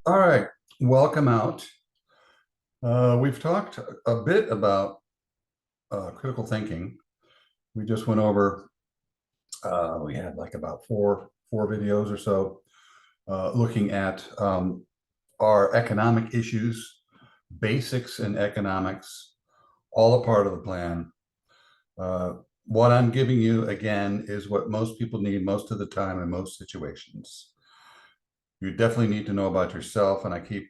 All right, welcome out. We've talked a bit about critical thinking. We just went over, we had like about four videos or so looking at our economic issues, basics in economics, all a part of the plan. Uh, what I'm giving you again is what most people need most of the time in most situations. You definitely need to know about yourself, and I keep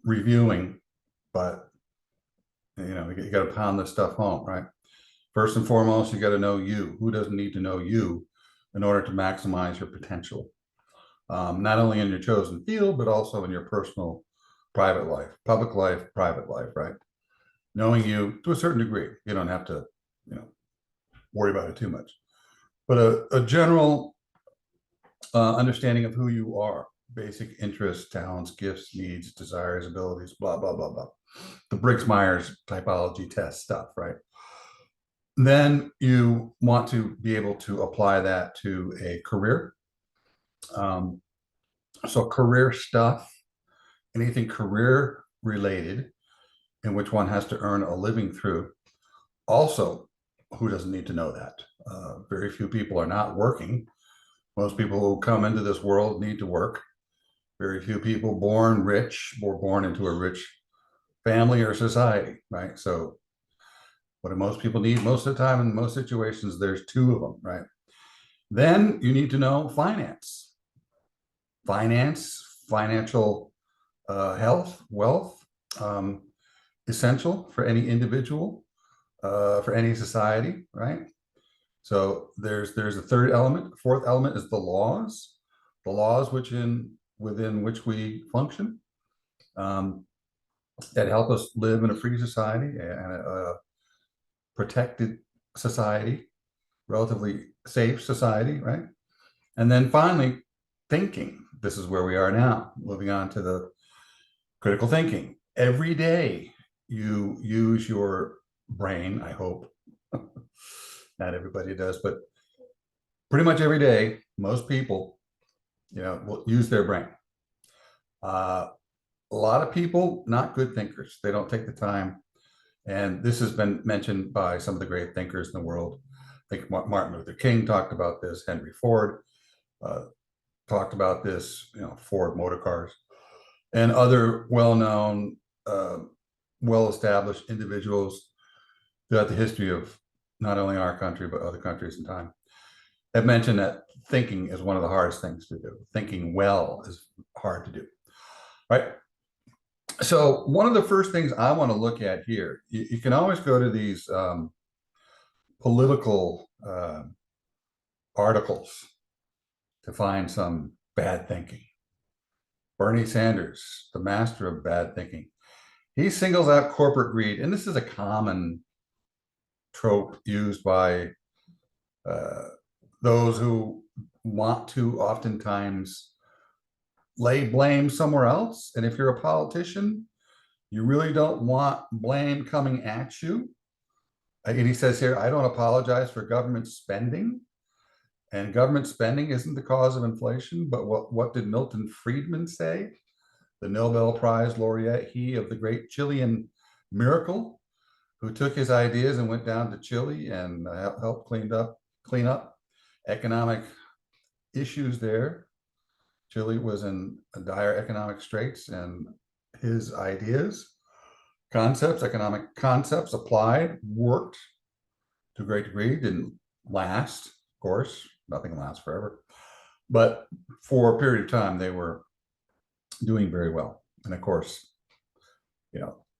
reviewing, but you got to pound this stuff home, right? First and foremost, you got to know you. Who doesn't need to know you in order to maximize your potential? Not only in your chosen field, but also in your personal private life, public life, private life, right? Knowing you to a certain degree. You don't have to, you know, worry about it too much. But a general understanding of who you are, basic interests, talents, gifts, needs, desires, abilities, blah, blah, blah, blah. The Briggs-Myers typology test stuff, right? Then you want to be able to apply that to a career. So career stuff, anything career related in which one has to earn a living through. Also, who doesn't need to know that? Very few people are not working. Most people who come into this world need to work. Very few people born rich were born into a rich family or society, right? So what do most people need most of the time in most situations? There's two of them, right? Then you need to know financial health, wealth, essential for any individual, for any society, right? So there's a third element. The fourth element is the laws within which we function, that help us live in a free society and a protected society, relatively safe society, right? And then finally, thinking. This is where we are now, moving on to the critical thinking. Every day you use your brain, I hope. Not everybody does, but pretty much every day, most people, will use their brain. A lot of people, not good thinkers. They don't take the time. And this has been mentioned by some of the great thinkers in the world. I think Martin Luther King talked about this, Henry Ford talked about this, Ford Motor Cars, and other well-known, well-established individuals throughout the history of not only our country, but other countries in time, have mentioned that thinking is one of the hardest things to do. Thinking well is hard to do, right? So one of the first things I want to look at here, you can always go to these political articles to find some bad thinking. Bernie Sanders, the master of bad thinking. He singles out corporate greed, and this is a common trope used by those who want to oftentimes lay blame somewhere else. And if you're a politician, you really don't want blame coming at you. And he says here, I don't apologize for government spending. And government spending isn't the cause of inflation, but what did Milton Friedman say? The Nobel Prize laureate, he of the great Chilean miracle, who took his ideas and went down to Chile and helped clean up economic issues there. Chile was in dire economic straits, and his ideas, economic concepts applied, worked to a great degree, didn't last, of course, nothing lasts forever. But for a period of time, they were doing very well. And of course,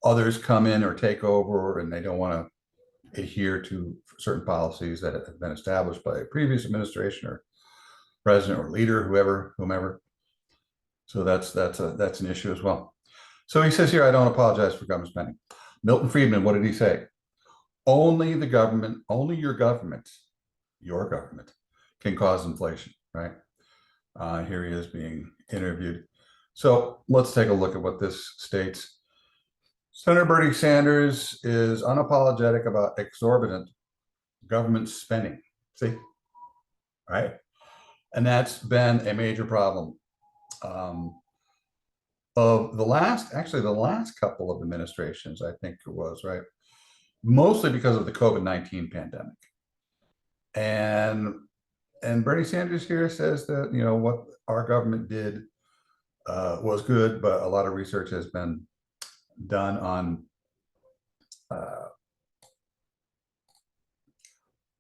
others come in or take over, and they don't want to adhere to certain policies that have been established by a previous administration or president or leader, whomever. So that's an issue as well. So he says here, I don't apologize for government spending. Milton Friedman, what did he say? Only the government, only your government can cause inflation, right? Here he is being interviewed. So let's take a look at what this states. Senator Bernie Sanders is unapologetic about exorbitant government spending. See, right? And that's been a major problem. of actually the last couple of administrations, I think it was, right? Mostly because of the COVID-19 pandemic. And Bernie Sanders here says that, what our government did was good, but a lot of research has been done on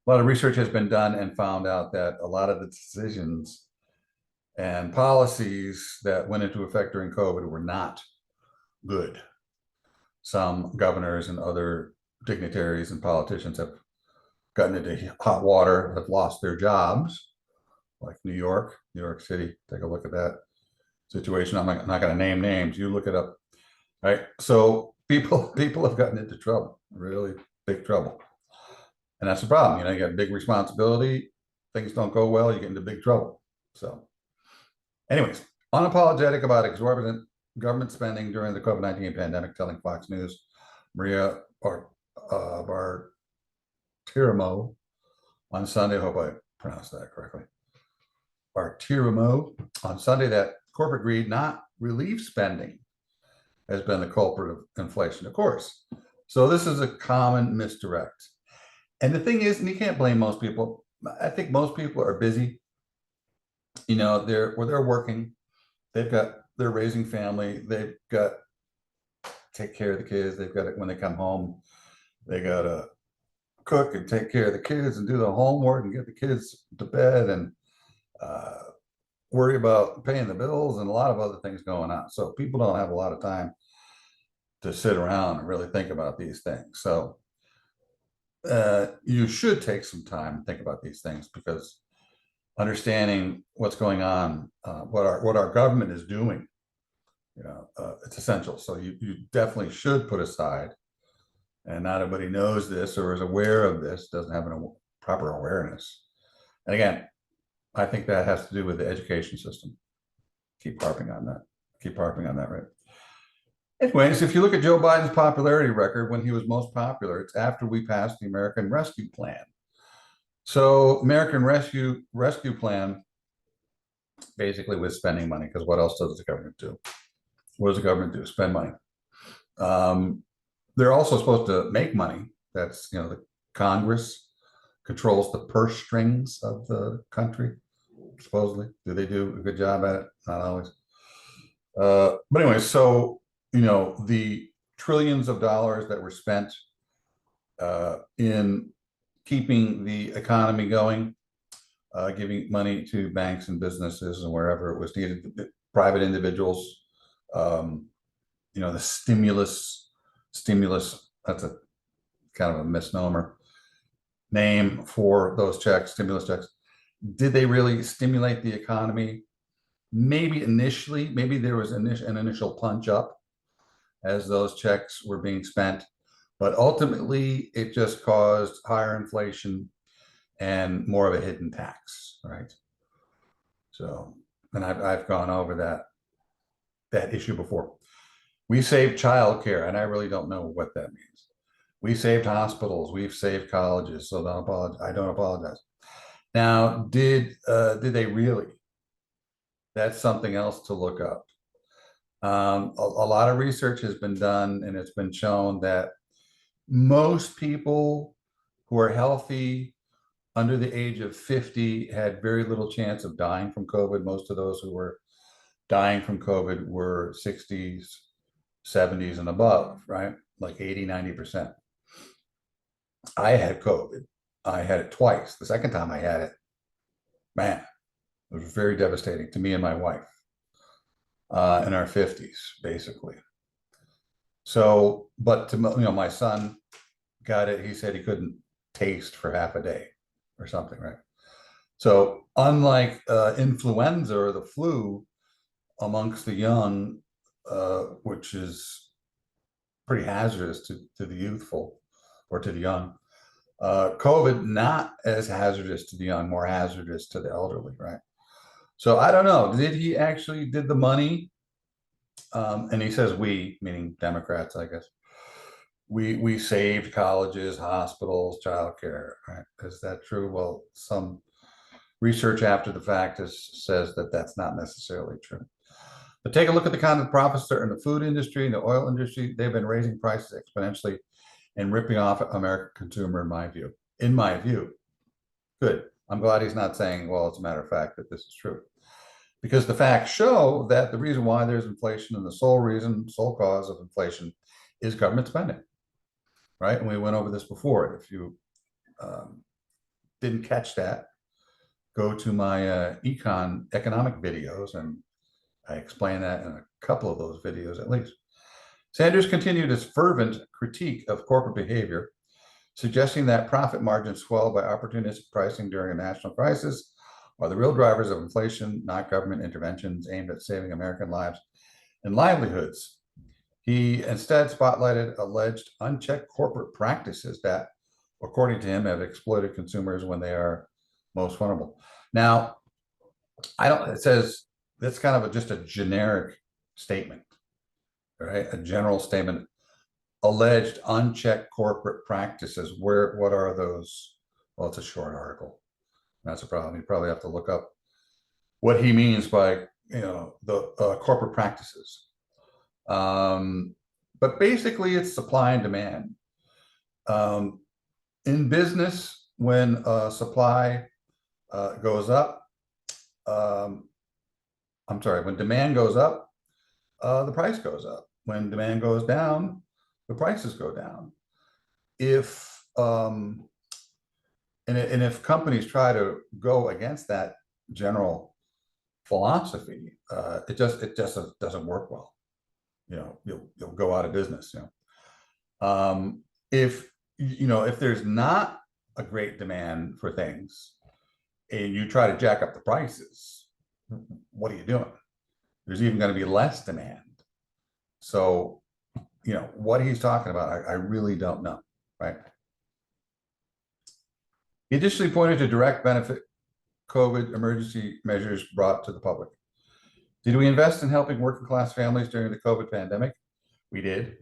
and found out that a lot of the decisions and policies that went into effect during COVID were not good. Some governors and other dignitaries and politicians have gotten into hot water, have lost their jobs, like New York City. Take a look at that situation. I'm not going to name names. You look it up, right? So people have gotten into trouble, really big trouble. And that's the problem. You got big responsibility. Things don't go well, you get into big trouble. So anyways, unapologetic about exorbitant government spending during the COVID-19 pandemic, telling Fox News, Maria Bartiromo on Sunday, I hope I pronounced that correctly, Bartiromo on Sunday, that corporate greed, not relief spending, has been the culprit of inflation, of course. So this is a common misdirect. And the thing is, and you can't blame most people. I think most people are busy. They're working. They're raising family. They've got to take care of the kids. They've got to, when they come home, they got to cook and take care of the kids and do the homework and get the kids to bed and worry about paying the bills and a lot of other things going on. So people don't have a lot of time to sit around and really think about these things. So you should take some time and think about these things, because understanding what's going on, what our government is doing, it's essential. So you definitely should put aside, and not everybody knows this or is aware of this, doesn't have a proper awareness. And again, I think that has to do with the education system. Keep harping on that, right? Anyways, if you look at Joe Biden's popularity record, when he was most popular, it's after we passed the American Rescue Plan. So American Rescue Plan basically was spending money, because what else does the government do? What does the government do? Spend money. They're also supposed to make money. That's, the Congress controls the purse strings of the country, supposedly. Do they do a good job at it? Not always. But anyway, so the trillions of dollars that were spent in keeping the economy going, giving money to banks and businesses and wherever it was needed, private individuals, the stimulus, that's a kind of a misnomer name for those checks, stimulus checks. Did they really stimulate the economy? Maybe initially, maybe there was an initial punch up as those checks were being spent, but ultimately it just caused higher inflation and more of a hidden tax, right? So, and I've gone over that issue before. We saved childcare, and I really don't know what that means. We saved hospitals, we've saved colleges, so I don't apologize. Now, did they really? That's something else to look up. A lot of research has been done, and it's been shown that most people who are healthy under the age of 50 had very little chance of dying from COVID. Most of those who were dying from COVID were 60s, 70s and above, right? Like 80, 90%. I had COVID. I had it twice. The second time I had it, man, it was very devastating to me and my wife in our 50s, basically. So, but my son got it. He said he couldn't taste for half a day or something, right? So unlike influenza or the flu amongst the young, which is pretty hazardous to the youthful or to the young, COVID not as hazardous to the young, more hazardous to the elderly, right? So I don't know. Did the money? And he says we, meaning Democrats, I guess. We saved colleges, hospitals, childcare, right? Is that true? Well, some research after the fact says that that's not necessarily true. But take a look at the kind of profits in the food industry and the oil industry. They've been raising prices exponentially and ripping off American consumer, in my view. In my view. Good. I'm glad he's not saying, well, it's a matter of fact that this is true. Because the facts show that the reason why there's inflation and the sole cause of inflation is government spending, right? And we went over this before. If you didn't catch that, go to my economic videos, and I explain that in a couple of those videos at least. Sanders continued his fervent critique of corporate behavior, suggesting that profit margins swelled by opportunistic pricing during a national crisis are the real drivers of inflation, not government interventions aimed at saving American lives and livelihoods. He instead spotlighted alleged unchecked corporate practices that, according to him, have exploited consumers when they are most vulnerable. Now, it says that's kind of just a generic statement, right? A general statement. Alleged unchecked corporate practices. What are those? Well, it's a short article. That's a problem. You probably have to look up what he means by, the corporate practices. But basically, it's supply and demand. In business, when supply goes up, when demand goes up, the price goes up. When demand goes down, the prices go down. If if companies try to go against that general philosophy, it just doesn't work well. You'll go out of business. If there's not a great demand for things, and you try to jack up the prices, what are you doing? There's even going to be less demand. So, what he's talking about, I really don't know, right? He additionally pointed to direct benefit COVID emergency measures brought to the public. Did we invest in helping working class families during the COVID pandemic? We did.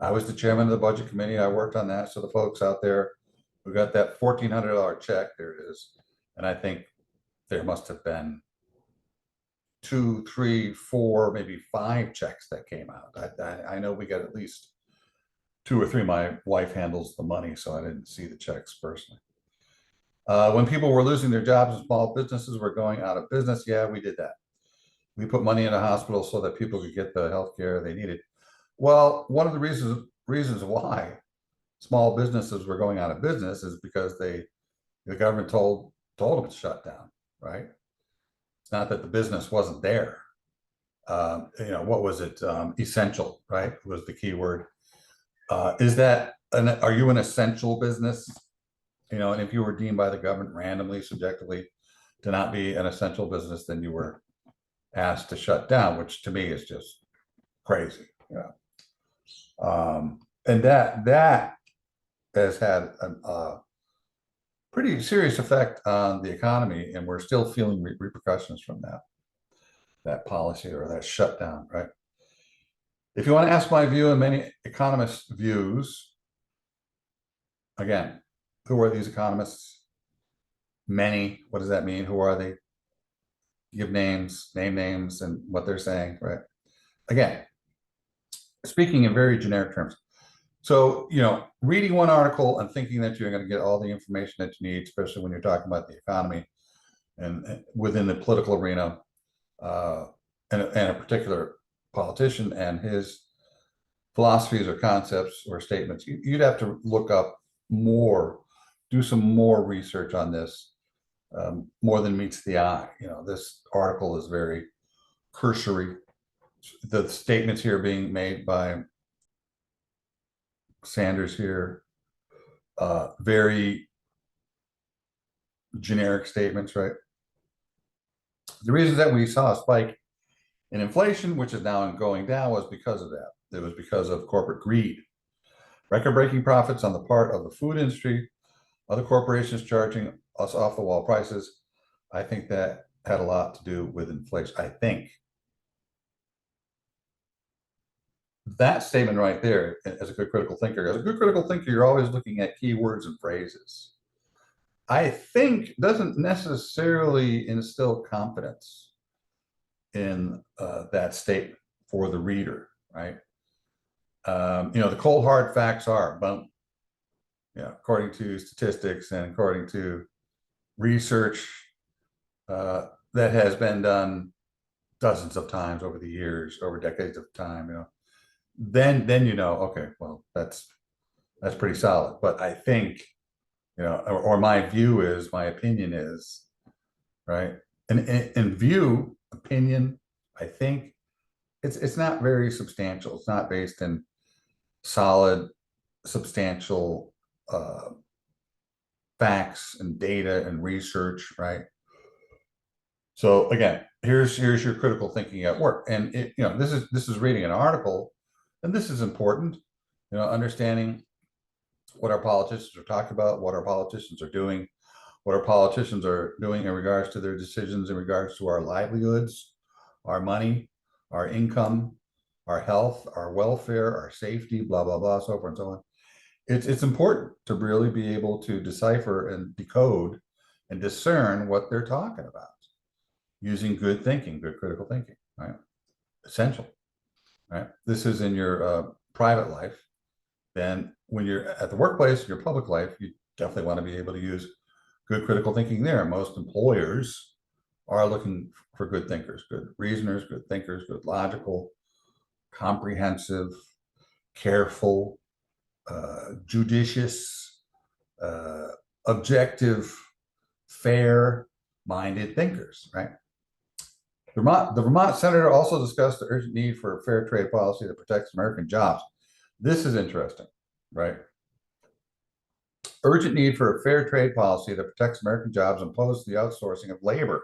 I was the chairman of the budget committee. I worked on that. So the folks out there who got that $1,400 check, there it is. And I think there must have been 2, 3, 4, maybe 5 checks that came out. I know we got at least 2 or 3. My wife handles the money, so I didn't see the checks personally. When people were losing their jobs and small businesses were going out of business, yeah, we did that. We put money in a hospital so that people could get the health care they needed. Well, one of the reasons why small businesses were going out of business is because the government told them to shut down, right? It's not that the business wasn't there. What was it? Essential, right? Was the key word. Are you an essential business? And if you were deemed by the government randomly, subjectively, to not be an essential business, then you were asked to shut down, which to me is just crazy. And that has had a pretty serious effect on the economy, and we're still feeling repercussions from that policy or that shutdown, right? If you want to ask my view and many economists' views, again, who are these economists? Many. What does that mean? Who are they? Give names, name names, and what they're saying, right? Again, speaking in very generic terms. So, reading one article and thinking that you're going to get all the information that you need, especially when you're talking about the economy and within the political arena, and a particular politician and his philosophies or concepts or statements, you'd have to look up more, do some more research on this, more than meets the eye. This article is very cursory. The statements here being made by Sanders here, very generic statements, right? The reason that we saw a spike in inflation, which is now going down, was because of that. It was because of corporate greed. Record-breaking profits on the part of the food industry, other corporations charging us off-the-wall prices. I think that had a lot to do with inflation. I think that statement right there, as a good critical thinker, you're always looking at keywords and phrases. I think doesn't necessarily instill confidence in that statement for the reader, right? The cold hard facts are, boom, according to statistics and according to research that has been done dozens of times over the years, over decades of time, then okay, well, that's pretty solid. But I think, or my view is, my opinion is, right? And view, opinion, I think it's not very substantial. It's not based in solid, substantial facts and data and research, right? So again, here's your critical thinking at work. And this is reading an article, and this is important, understanding what our politicians are talking about, what our politicians are doing, what our politicians are doing in regards to their decisions, in regards to our livelihoods, our money, our income, our health, our welfare, our safety, blah, blah, blah, so forth and so on. It's important to really be able to decipher and decode and discern what they're talking about using good thinking, good critical thinking, right? Essential, right? This is in your private life. Then when you're at the workplace, your public life, you definitely want to be able to use good critical thinking there. Most employers are looking for good thinkers, good reasoners, good thinkers, good logical, comprehensive, careful, judicious, objective, fair-minded thinkers, right? The Vermont senator also discussed the urgent need for a fair trade policy that protects American jobs. This is interesting, right? Urgent need for a fair trade policy that protects American jobs and opposes the outsourcing of labor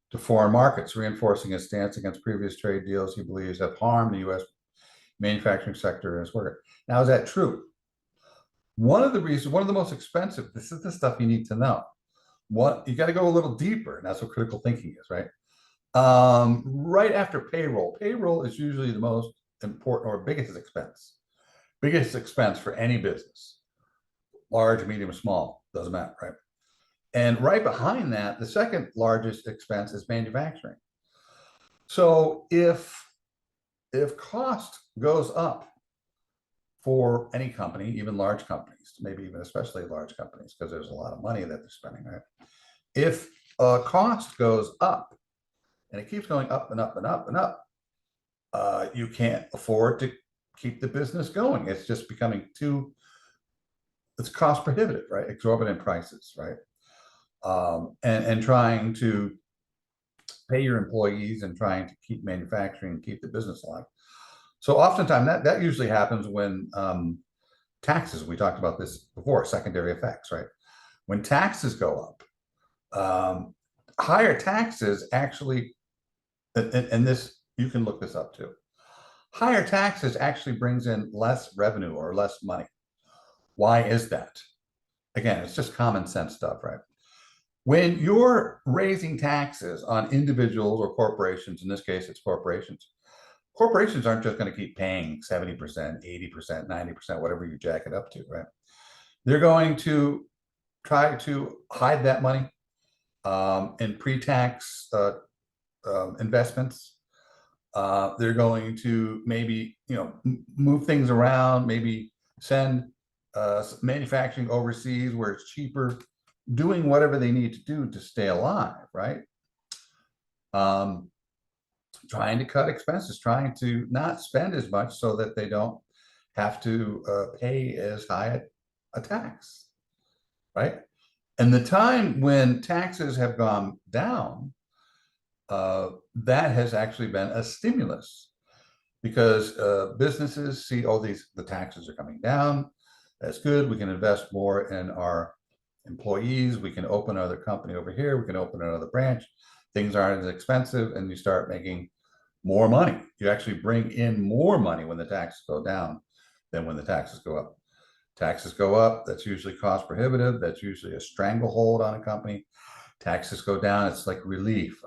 to foreign markets, reinforcing his stance against previous trade deals he believes have harmed the U.S. manufacturing sector and its workers. Now, is that true? One of the most expensive, this is the stuff you need to know. You got to go a little deeper, and that's what critical thinking is, right? Right after payroll. Payroll is usually the most important or biggest expense for any business, large, medium, small, doesn't matter, right? And right behind that, the second largest expense is manufacturing. So if cost goes up for any company, even large companies, maybe even especially large companies, because there's a lot of money that they're spending, right? If cost goes up and it keeps going up and up and up and up, you can't afford to keep the business going. It's just becoming it's cost prohibitive, right? Exorbitant prices, right? And trying to pay your employees and trying to keep manufacturing and keep the business alive. So oftentimes that usually happens when taxes, we talked about this before, secondary effects, right? When taxes go up, higher taxes actually, and this, you can look this up too. Higher taxes actually brings in less revenue or less money. Why is that? Again, it's just common sense stuff, right? When you're raising taxes on individuals or corporations, in this case, it's corporations. Corporations aren't just going to keep paying 70%, 80%, 90%, whatever you jack it up to, right? They're going to try to hide that money in pre-tax investments. They're going to maybe, move things around, maybe send manufacturing overseas where it's cheaper, doing whatever they need to do to stay alive, right? Trying to cut expenses, trying to not spend as much so that they don't have to pay as high a tax, right? And the time when taxes have gone down, that has actually been a stimulus because businesses see, the taxes are coming down. That's good. We can invest more in our employees. We can open another company over here. We can open another branch. Things aren't as expensive, and you start making more money. You actually bring in more money when the taxes go down than when the taxes go up. Taxes go up, that's usually cost prohibitive. That's usually a stranglehold on a company. Taxes go down, it's like relief.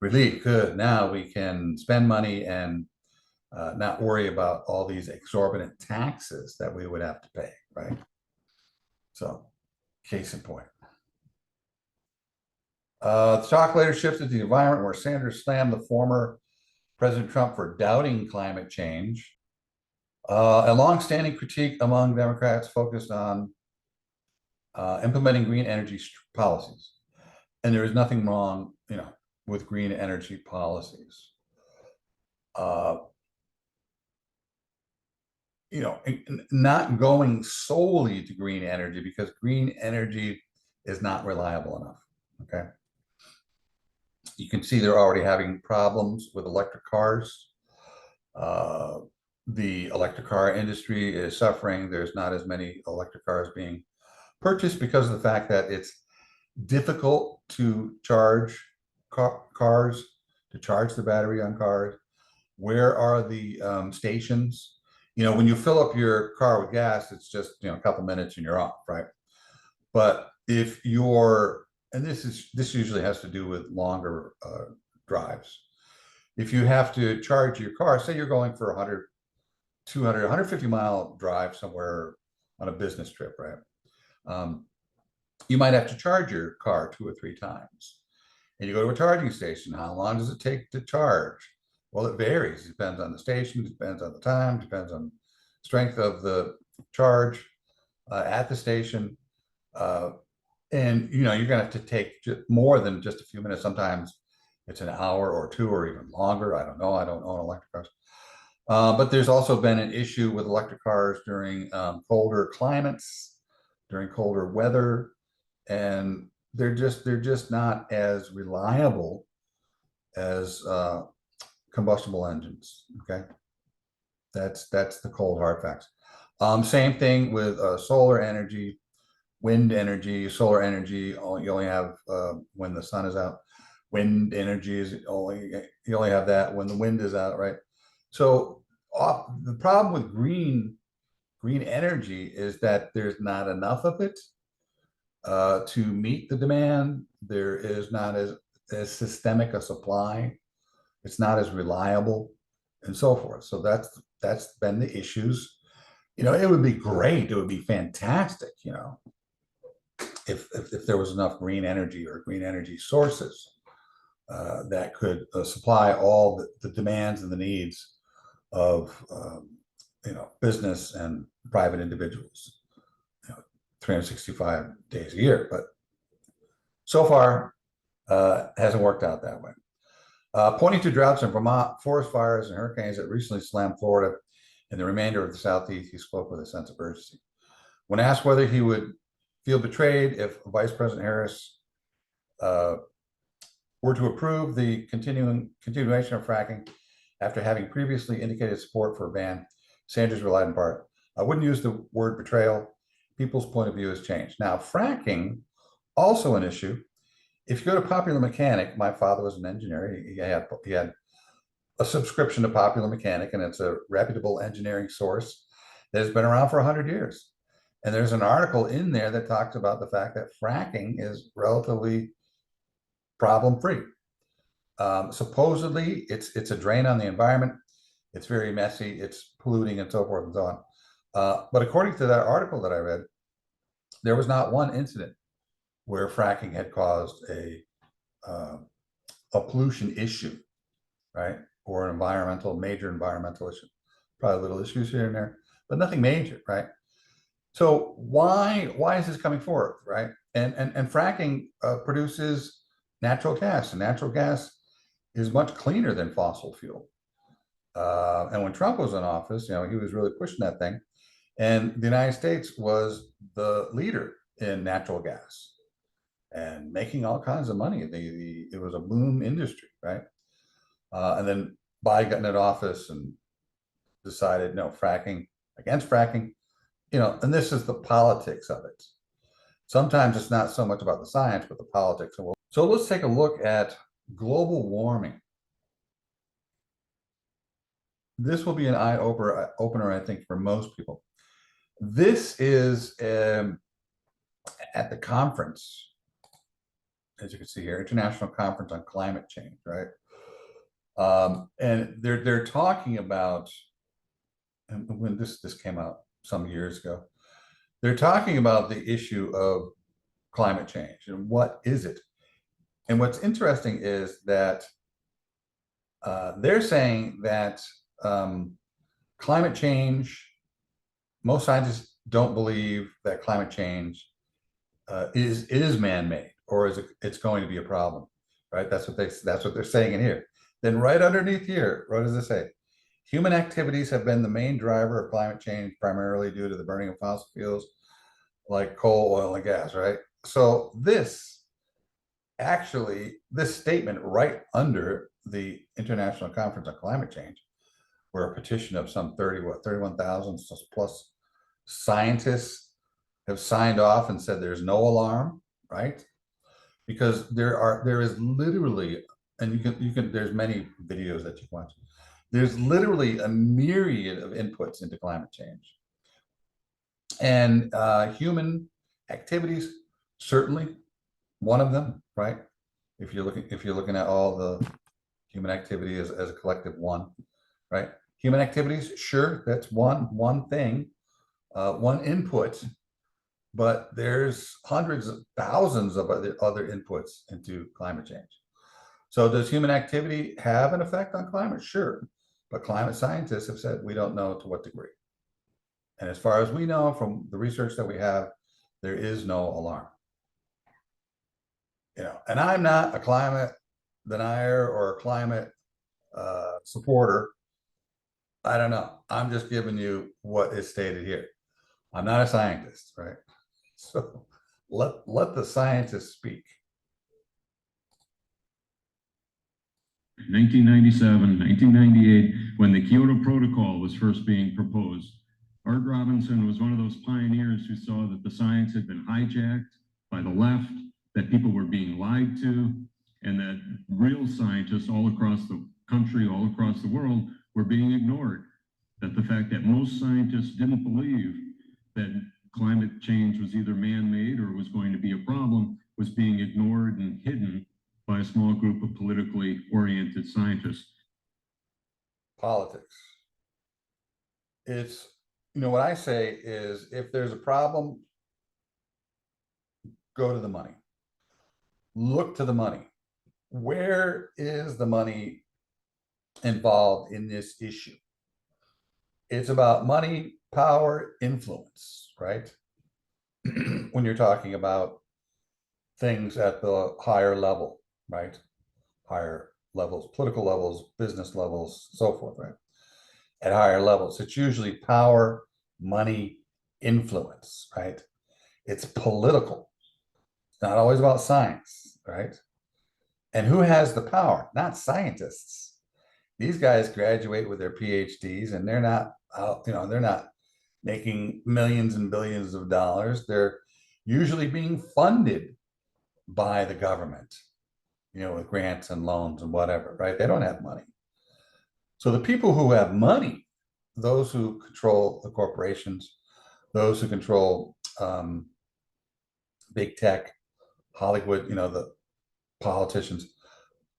Relief, good. Now we can spend money and not worry about all these exorbitant taxes that we would have to pay, right? So, case in point. The talk later shifted to the environment, where Sanders slammed the former President Trump for doubting climate change. A long-standing critique among Democrats focused on implementing green energy policies, and there is nothing wrong, with green energy policies. Uh, not going solely to green energy, because green energy is not reliable enough. Okay. You can see they're already having problems with electric cars. Uh, the electric car industry is suffering. There's not as many electric cars being purchased because of the fact that it's difficult to charge cars, to charge the battery on cars. Where are the stations? When you fill up your car with gas, it's just a couple minutes and you're off, right? But if you're, and this usually has to do with longer drives. If you have to charge your car, say you're going for 100, 200, 150-mile drive somewhere on a business trip, right? You might have to charge your car 2 or 3 times. And you go to a charging station. How long does it take to charge? Well, it varies. It depends on the station, it depends on the time, depends on strength of the charge at the station. And you're going to have to take more than just a few minutes. Sometimes it's an hour or 2 or even longer. I don't know. I don't own electric cars. But there's also been an issue with electric cars during colder climates, during colder weather, and they're just not as reliable as combustible engines. Okay, that's the cold hard facts. Same thing with solar energy, wind energy. Solar energy, you only have when the sun is out. Wind energy is you only have that when the wind is out, right? So the problem with green energy is that there's not enough of it to meet the demand. There is not as systemic a supply. It's not as reliable, and so forth. So that's been the issues. It would be great. It would be fantastic. If there was enough green energy or green energy sources that could supply all the demands and the needs of business and private individuals, 365 days a year. But so far, hasn't worked out that way. Pointing to droughts in Vermont, forest fires, and hurricanes that recently slammed Florida and the remainder of the Southeast, he spoke with a sense of urgency. When asked whether he would feel betrayed if Vice President Harris were to approve the continuation of fracking after having previously indicated support for a ban, Sanders relied in part, "I wouldn't use the word betrayal. People's point of view has changed." Now, fracking, also an issue. If you go to Popular Mechanic, my father was an engineer. He had a subscription to Popular Mechanic, and it's a reputable engineering source that has been around for 100 years. And there's an article in there that talks about the fact that fracking is relatively problem-free. Supposedly, it's a drain on the environment. It's very messy. It's polluting, and so forth and so on. But according to that article that I read, there was not one incident where fracking had caused a pollution issue, right? Or major environmental issue. Probably little issues here and there, but nothing major, right? So why is this coming forth, right? And fracking produces natural gas, and natural gas is much cleaner than fossil fuel. And when Trump was in office, he was really pushing that thing, and the United States was the leader in natural gas and making all kinds of money. It was a boom industry, right? And then Biden got into office and decided no fracking, against fracking, and this is the politics of it. Sometimes it's not so much about the science, but the politics. So let's take a look at global warming. This will be an eye opener, I think, for most people. This is at the conference, as you can see here, International Conference on Climate Change, right? And they're talking about, and when this came out some years ago, they're talking about the issue of climate change and what is it. And what's interesting is that they're saying that climate change, most scientists don't believe that climate change is man-made, or it's going to be a problem, right? That's what they're saying in here. Then right underneath here, what does it say? Human activities have been the main driver of climate change, primarily due to the burning of fossil fuels like coal, oil, and gas, right? So this statement right under the International Conference on Climate Change, where a petition of some 31,000 plus scientists have signed off and said there's no alarm, right? Because there is literally, and you can there's many videos that you can watch. There's literally a myriad of inputs into climate change, and human activities certainly one of them, right? If you're looking at all the human activity as a collective one, right? Human activities, sure, that's one thing, one input, but there's hundreds of thousands of other inputs into climate change. So does human activity have an effect on climate? Sure. But climate scientists have said we don't know to what degree. And as far as we know from the research that we have, there is no alarm. And I'm not a climate denier or a climate supporter. I don't know. I'm just giving you what is stated here. I'm not a scientist, right? So let the scientists speak. 1997, 1998, when the Kyoto Protocol was first being proposed, Art Robinson was one of those pioneers who saw that the science had been hijacked by the left, that people were being lied to, and that real scientists all across the country, all across the world, were being ignored. That the fact that most scientists didn't believe that climate change was either man-made or was going to be a problem was being ignored and hidden by a small group of politically oriented scientists. Politics. It's, what I say is, if there's a problem, go to the money. Look to the money. Where is the money involved in this issue? It's about money, power, influence, right? When you're talking about things at the higher level, right? Higher levels, political levels, business levels, so forth, right? At higher levels, it's usually power, money, influence, right? It's political. It's not always about science, right? And who has the power? Not scientists. These guys graduate with their PhDs, and they're not they're not making millions and billions of dollars. They're usually being funded by the government, with grants and loans and whatever, right? They don't have money. So the people who have money, those who control the corporations, those who control big tech, Hollywood, the politicians,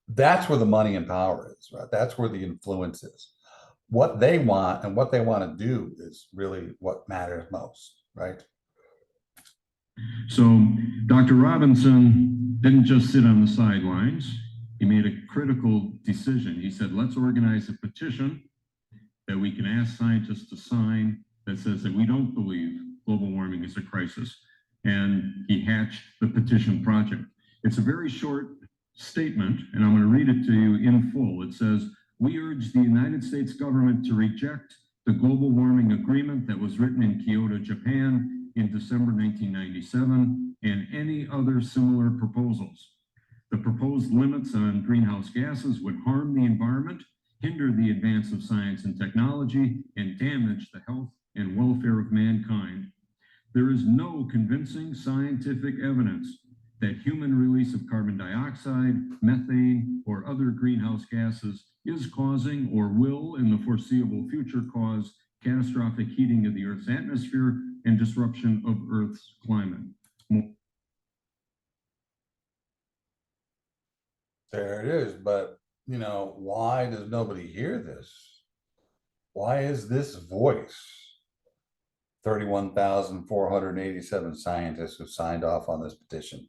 that's where the money and power is, right? That's where the influence is. What they want and what they want to do is really what matters most, right? So Dr. Robinson didn't just sit on the sidelines. He made a critical decision. He said, let's organize a petition that we can ask scientists to sign that says that we don't believe global warming is a crisis. And he hatched the petition project. It's a very short statement, and I'm going to read it to you in full. It says, we urge the United States government to reject the global warming agreement that was written in Kyoto, Japan in December 1997, and any other similar proposals. The proposed limits on greenhouse gases would harm the environment, hinder the advance of science and technology, and damage the health and welfare of mankind. There is no convincing scientific evidence that human release of carbon dioxide, methane, or other greenhouse gases is causing or will in the foreseeable future cause catastrophic heating of the Earth's atmosphere and disruption of Earth's climate. There it is. But, why does nobody hear this? Why is this voice, 31,487 scientists who signed off on this petition,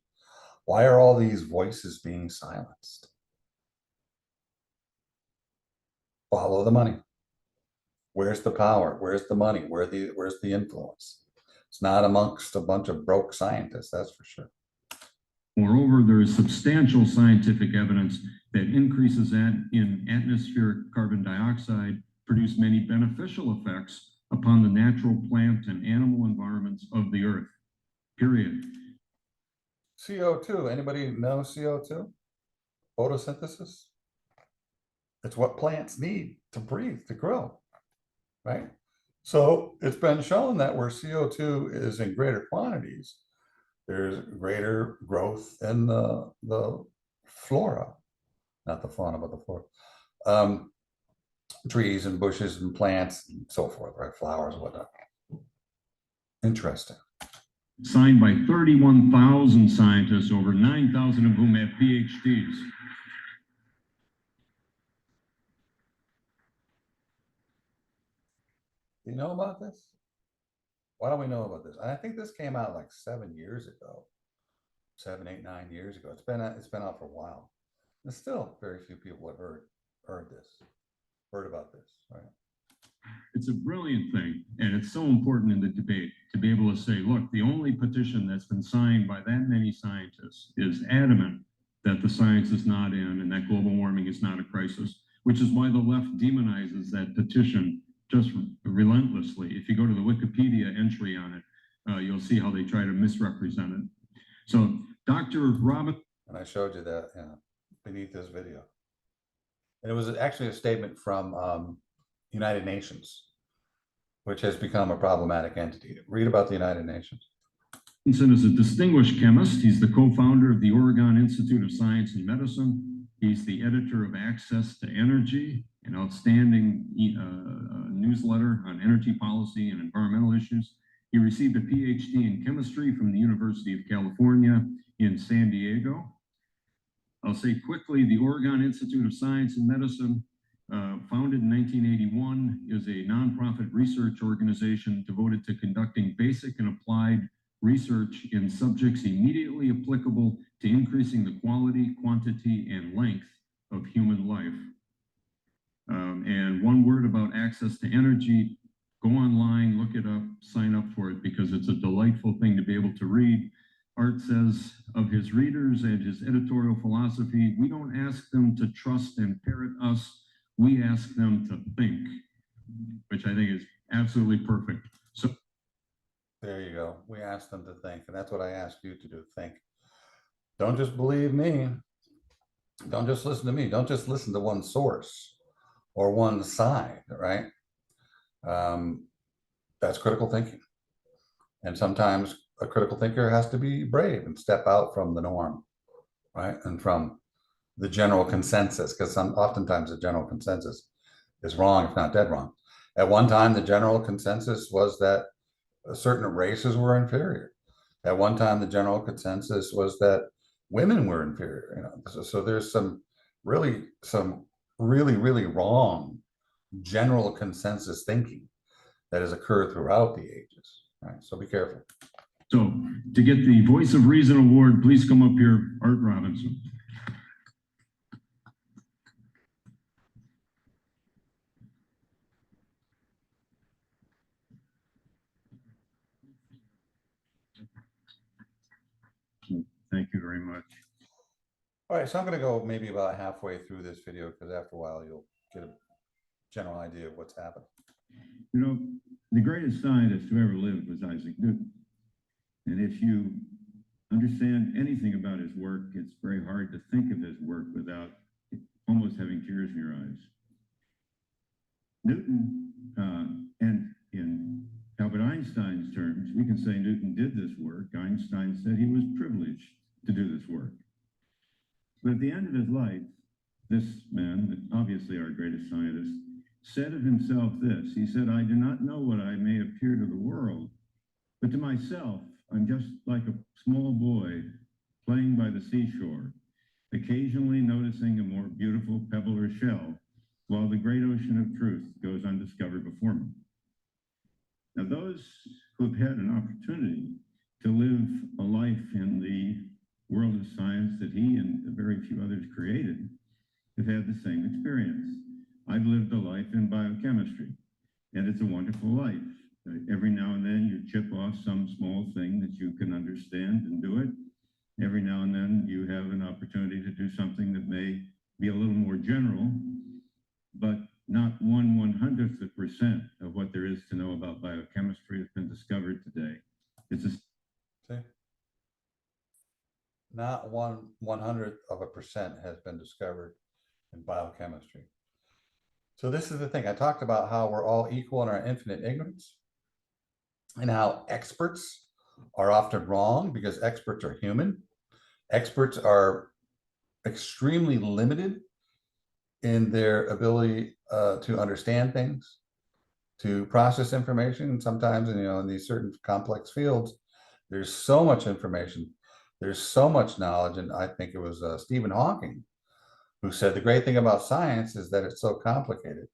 Why are all these voices being silenced? Follow the money. Where's the power? Where's the money? Where's the influence? It's not amongst a bunch of broke scientists, that's for sure. Moreover, there is substantial scientific evidence that increases in atmospheric carbon dioxide produce many beneficial effects upon the natural plant and animal environments of the earth, period. CO2, anybody know CO2? Photosynthesis? It's what plants need to breathe, to grow, right? So it's been shown that where CO2 is in greater quantities, there's greater growth in the flora, not the fauna, but the flora. Trees and bushes and plants and so forth, right? Flowers, whatnot. Interesting. Signed by 31,000 scientists, over 9,000 of whom have PhDs. Do you know about this? Why don't we know about this? I think this came out like 7 years ago, 7, 8, 9 years ago. It's been out for a while. And still, very few people have heard about this, right? It's a brilliant thing, and it's so important in the debate to be able to say, look, the only petition that's been signed by that many scientists is adamant that the science is not in and that global warming is not a crisis, which is why the left demonizes that petition just relentlessly. If you go to the Wikipedia entry on it, you'll see how they try to misrepresent it. So Dr. Robert. And I showed you that beneath this video. And it was actually a statement from United Nations, which has become a problematic entity. Read about the United Nations. Robinson is a distinguished chemist. He's the co-founder of the Oregon Institute of Science and Medicine. He's the editor of Access to Energy, an outstanding newsletter on energy policy and environmental issues. He received a PhD in chemistry from the University of California in San Diego. I'll say quickly, the Oregon Institute of Science and Medicine, founded in 1981, is a nonprofit research organization devoted to conducting basic and applied research in subjects immediately applicable to increasing the quality, quantity, and length of human life. And one word about access to energy: go online, look it up, sign up for it, because it's a delightful thing to be able to read. Art says of his readers and his editorial philosophy, we don't ask them to trust and parrot us, we ask them to think, which I think is absolutely perfect. So there you go. We ask them to think, and that's what I ask you to do, think. Don't just believe me. Don't just listen to me. Don't just listen to one source or one side, right? That's critical thinking. And sometimes a critical thinker has to be brave and step out from the norm, right? And from the general consensus, because oftentimes the general consensus is wrong, if not dead wrong. At one time, the general consensus was that certain races were inferior. At one time, the general consensus was that women were inferior. You know, so there's some really wrong general consensus thinking that has occurred throughout the ages. Right? So be careful. So to get the Voice of Reason Award, please come up here, Art Robinson. Thank you very much. All right, so I'm going to go maybe about halfway through this video, because after a while you'll get a general idea of what's happened. You know, the greatest scientist who ever lived was Isaac Newton. And if you understand anything about his work, it's very hard to think of his work without almost having tears in your eyes. Newton, and in Albert Einstein's terms, we can say Newton did this work. Einstein said he was privileged to do this work. But at the end of his life, this man, obviously our greatest scientist, said of himself this. He said, I do not know what I may appear to the world, but to myself, I'm just like a small boy playing by the seashore, occasionally noticing a more beautiful pebble or shell, while the great ocean of truth goes undiscovered before me. Now, those who have had an opportunity to live a life in the world of science that he and very few others created have had the same experience. I've lived a life in biochemistry, and it's a wonderful life. Every now and then you chip off some small thing that you can understand and do it. Every now and then you have an opportunity to do something that may be a little more general, but not 1/100th% of what there is to know about biochemistry has been discovered today. It's a See? Not 1/100% has been discovered in biochemistry. So this is the thing. I talked about how we're all equal in our infinite ignorance, and how experts are often wrong because experts are human. Experts are extremely limited in their ability to understand things, to process information. And sometimes, in these certain complex fields, there's so much information, there's so much knowledge. And I think it was Stephen Hawking who said the great thing about science is that it's so complicated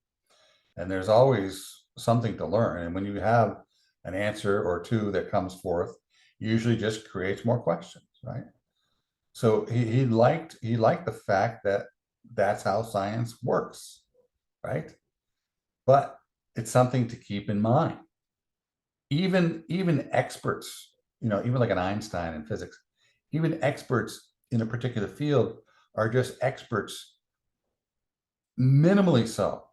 and there's always something to learn. And when you have an answer or two that comes forth, usually just creates more questions, right? So he liked the fact that that's how science works, right? But it's something to keep in mind. Even experts, even like an Einstein in physics, even experts in a particular field are just experts, minimally so.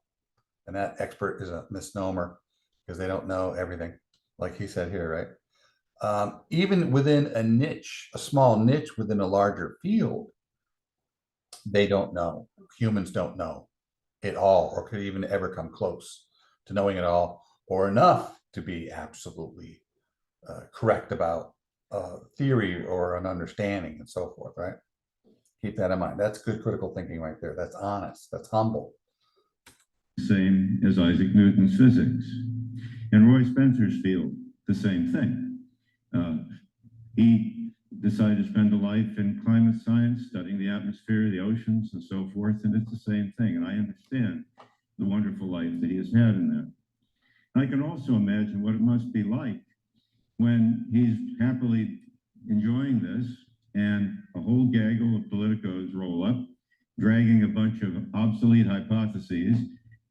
And that expert is a misnomer because they don't know everything, like he said here, right? Even within a niche, a small niche within a larger field, they don't know. Humans don't know it all, or could even ever come close to knowing it all, or enough to be absolutely correct about theory or an understanding and so forth, right? Keep that in mind. That's good critical thinking right there. That's honest. That's humble. Same as Isaac Newton's physics. And Roy Spencer's field, the same thing. He decided to spend a life in climate science, studying the atmosphere, the oceans, and so forth, and it's the same thing. And I understand the wonderful life that he has had in that. I can also imagine what it must be like when he's happily enjoying this and a whole gaggle of politicos roll up, dragging a bunch of obsolete hypotheses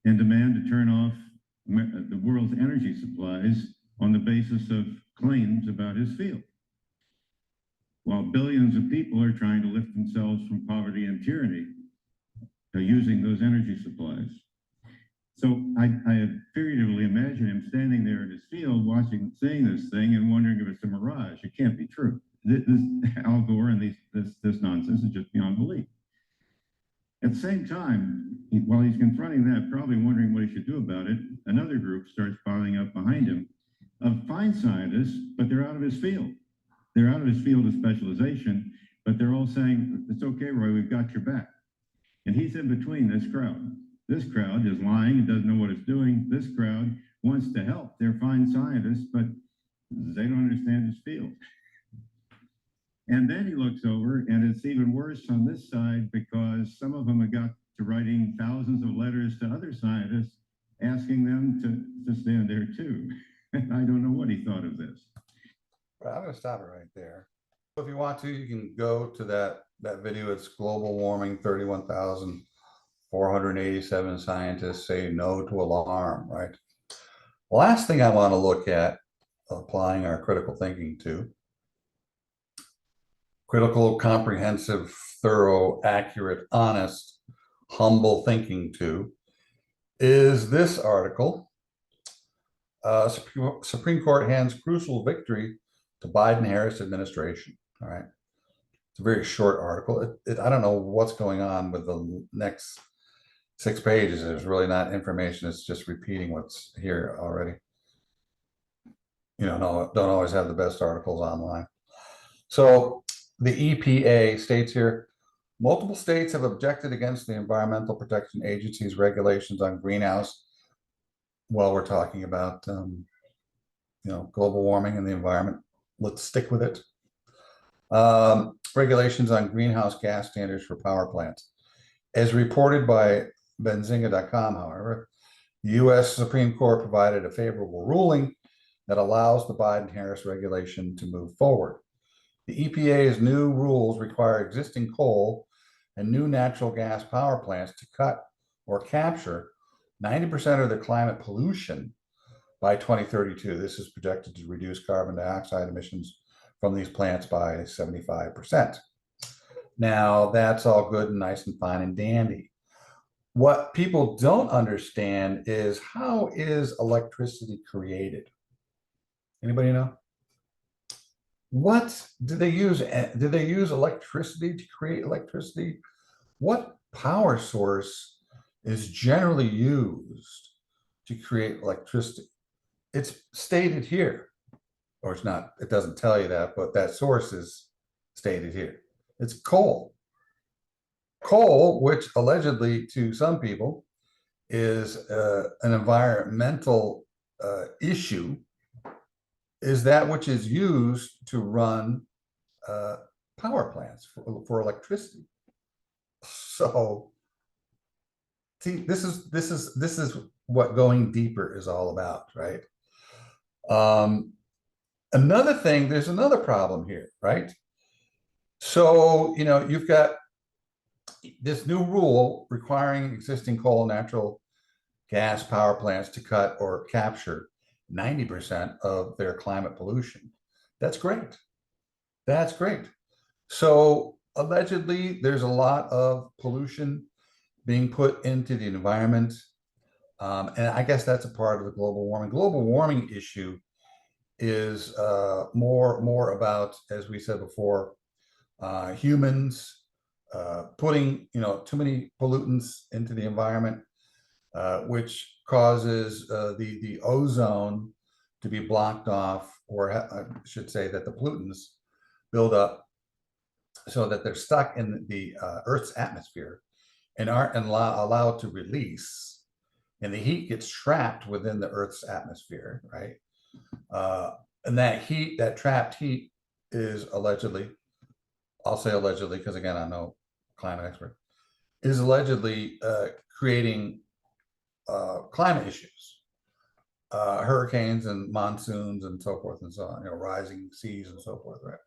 and demand to turn off the world's energy supplies on the basis of claims about his field, while billions of people are trying to lift themselves from poverty and tyranny using those energy supplies. So I figuratively imagine him standing there in his field, seeing this thing and wondering if it's a mirage. It can't be true. This Al Gore and this nonsense is just beyond belief. At the same time, while he's confronting that, probably wondering what he should do about it, another group starts piling up behind him of fine scientists, but they're out of his field. They're out of his field of specialization, but they're all saying, it's okay, Roy, we've got your back. And he's in between this crowd. This crowd is lying and doesn't know what it's doing. This crowd wants to help. They're fine scientists, but they don't understand his field. And then he looks over, and it's even worse on this side because some of them have got to writing thousands of letters to other scientists asking them to stand there too. And I don't know what he thought of this. Well, I'm going to stop it right there. If you want to, you can go to that video. It's global warming, 31,487 scientists say no to alarm, right? The last thing I want to look at, applying our critical thinking to, critical, comprehensive, thorough, accurate, honest, humble thinking to, is this article. Supreme Court hands crucial victory to Biden-Harris administration. All right. It's a very short article. I don't know what's going on with the next 6 pages. There's really not information. It's just repeating what's here already. Don't always have the best articles online. So the EPA states here, multiple states have objected against the Environmental Protection Agency's regulations on greenhouse. Well, we're talking about, global warming and the environment. Let's stick with it. Regulations on greenhouse gas standards for power plants. As reported by Benzinga.com, however, the U.S. Supreme Court provided a favorable ruling that allows the Biden-Harris regulation to move forward. The EPA's new rules require existing coal and new natural gas power plants to cut or capture 90% of the climate pollution by 2032. This is projected to reduce carbon dioxide emissions from these plants by 75%. Now, that's all good and nice and fine and dandy. What people don't understand is, how is electricity created? Anybody know? What do they use? Do they use electricity to create electricity? What power source is generally used to create electricity? It's stated here, or it's not, it doesn't tell you that, but that source is stated here. It's coal. Coal, which allegedly to some people is an environmental issue, is that which is used to run power plants for electricity. So, see, this is what going deeper is all about, right? Another thing, there's another problem here, right? So, you've got this new rule requiring existing coal and natural gas power plants to cut or capture 90% of their climate pollution. That's great. That's great. So allegedly, there's a lot of pollution being put into the environment. And I guess that's a part of the global warming. Global warming issue is more about, as we said before, humans putting too many pollutants into the environment, which causes the ozone to be blocked off, or I should say that the pollutants build up so that they're stuck in the Earth's atmosphere and aren't allowed to release. And the heat gets trapped within the Earth's atmosphere, right? And that heat, that trapped heat, is allegedly, I'll say allegedly because again, I'm no climate expert, is allegedly creating climate issues, hurricanes and monsoons and so forth and so on, rising seas and so forth, right?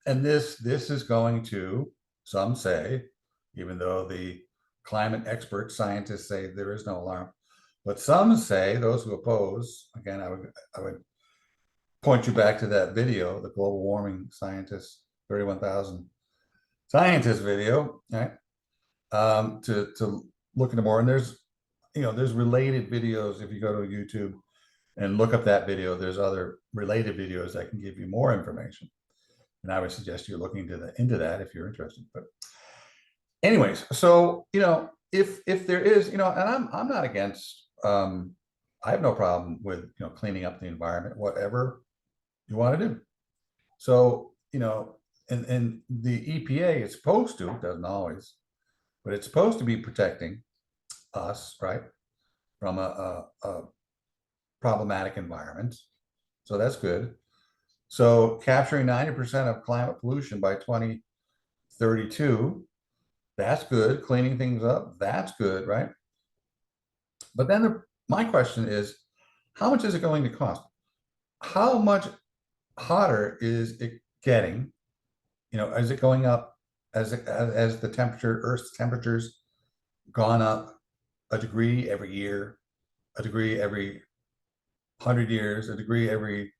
And this is going to, some say, even though the climate expert scientists say there is no alarm, but some say, those who oppose, again, I would point you back to that video, the global warming scientists, 31,000 scientists video, right? To look into more. And there's related videos. If you go to YouTube and look up that video, there's other related videos that can give you more information. And I would suggest you're looking into that if you're interested. But anyways, so if there is, and I'm not against, I have no problem with cleaning up the environment, whatever you want to do. So and the EPA is supposed to, doesn't always, but it's supposed to be protecting us, right, from a problematic environment. So that's good. So capturing 90% of climate pollution by 2032, that's good. Cleaning things up, that's good, right? But then my question is, how much is it going to cost? How much hotter is it getting? Is it going up as the temperature, Earth's temperatures gone up a degree every year, a degree every 100 years, a degree every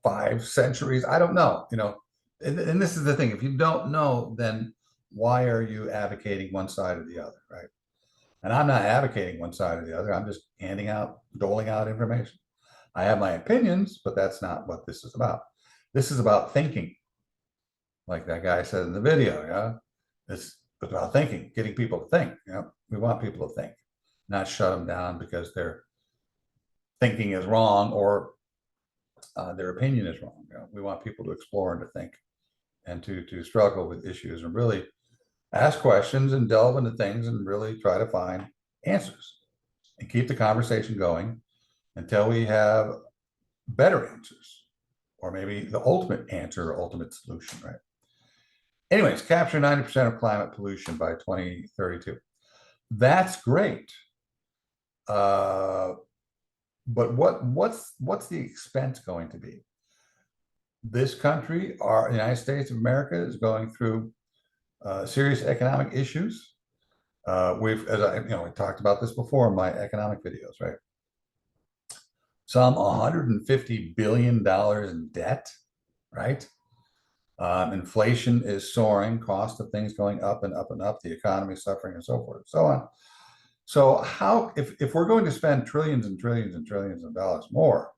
5 centuries? I don't know, and this is the thing. If you don't know, then why are you advocating one side or the other, right? And I'm not advocating one side or the other. I'm just doling out information. I have my opinions, but that's not what this is about. This is about thinking, like that guy said in the video. Yeah, it's about thinking, getting people to think. We want people to think, not shut them down because their thinking is wrong or their opinion is wrong. We want people to explore and to think and to struggle with issues and really ask questions and delve into things and really try to find answers and keep the conversation going until we have better answers, or maybe the ultimate answer or ultimate solution, right? Anyways, capture 90% of climate pollution by 2032. That's great. But what's the expense going to be? This country, the United States of America, is going through serious economic issues. As we talked about this before in my economic videos, right? Some $150 billion in debt, right? Inflation is soaring, cost of things going up and up and up, the economy suffering and so forth and so on. So how, if we're going to spend trillions and trillions and trillions of dollars more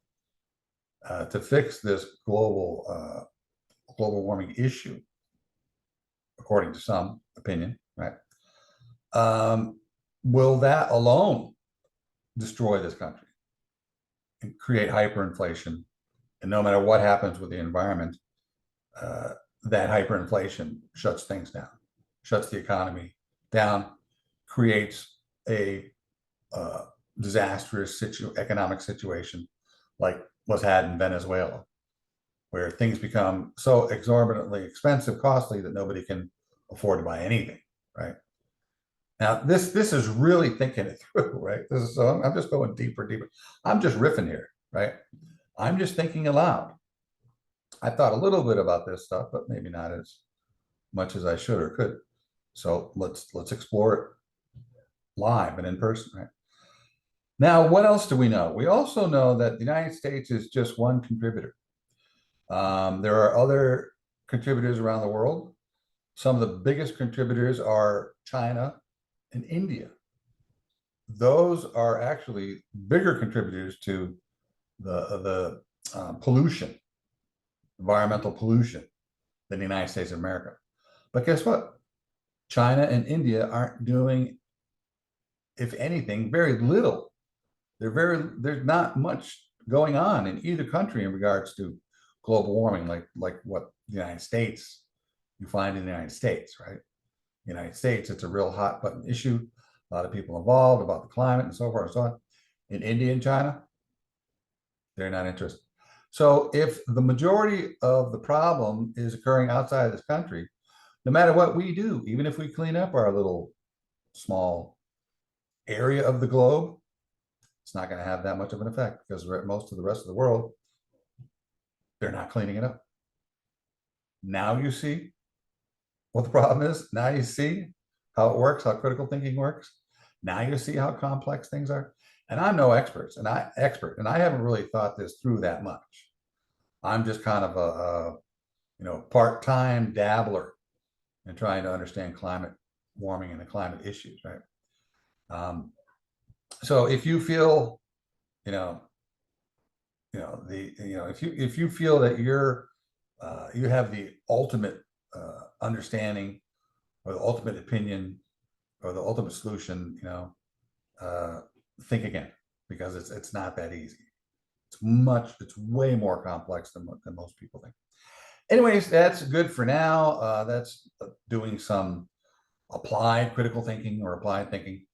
to fix this global warming issue, according to some opinion, right? Will that alone destroy this country and create hyperinflation? And no matter what happens with the environment, that hyperinflation shuts things down, shuts the economy down, creates a disastrous economic situation like was had in Venezuela, where things become so exorbitantly expensive, costly, that nobody can afford to buy anything, right? Now, this is really thinking it through, right? So I'm just going deeper. I'm just riffing here, right? I'm just thinking aloud. I thought a little bit about this stuff, but maybe not as much as I should or could. So let's explore it live and in person, right? Now, what else do we know? We also know that the United States is just one contributor. There are other contributors around the world. Some of the biggest contributors are China and India. Those are actually bigger contributors to the pollution, environmental pollution, than the United States of America. But guess what? China and India aren't doing, if anything, very little. There's not much going on in either country in regards to global warming, like what the United States, you find in the United States, right? United States, it's a real hot button issue. A lot of people involved about the climate and so forth and so on. In India and China, they're not interested. So if the majority of the problem is occurring outside of this country, no matter what we do, even if we clean up our little small area of the globe, it's not going to have that much of an effect, because most of the rest of the world, they're not cleaning it up. Now you see what the problem is. Now you see how it works, how critical thinking works. Now you see how complex things are. And I'm no expert, and I haven't really thought this through that much. I'm just kind of a part-time dabbler in trying to understand climate warming and the climate issues, right? So if you feel, if you feel that you have the ultimate understanding or the ultimate opinion or the ultimate solution, think again, because it's not that easy. It's way more complex than most people think. Anyways, that's good for now. That's doing some applied critical thinking or applied thinking.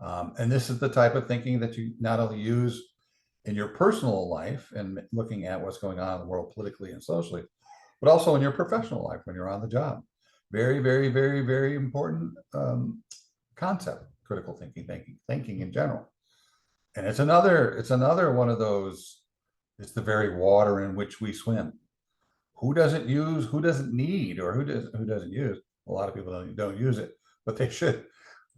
And this is the type of thinking that you not only use in your personal life and looking at what's going on in the world politically and socially, but also in your professional life when you're on the job. Very, very, very, very important concept, critical thinking in general. And it's another one of those, it's the very water in which we swim. Who doesn't need, or who doesn't use? A lot of people don't use it, but they should.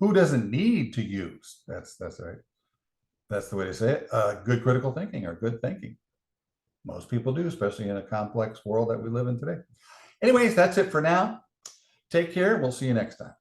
Who doesn't need to use? That's right. That's the way to say it. Good critical thinking or good thinking. Most people do, especially in a complex world that we live in today. Anyways, that's it for now. Take care. We'll see you next time.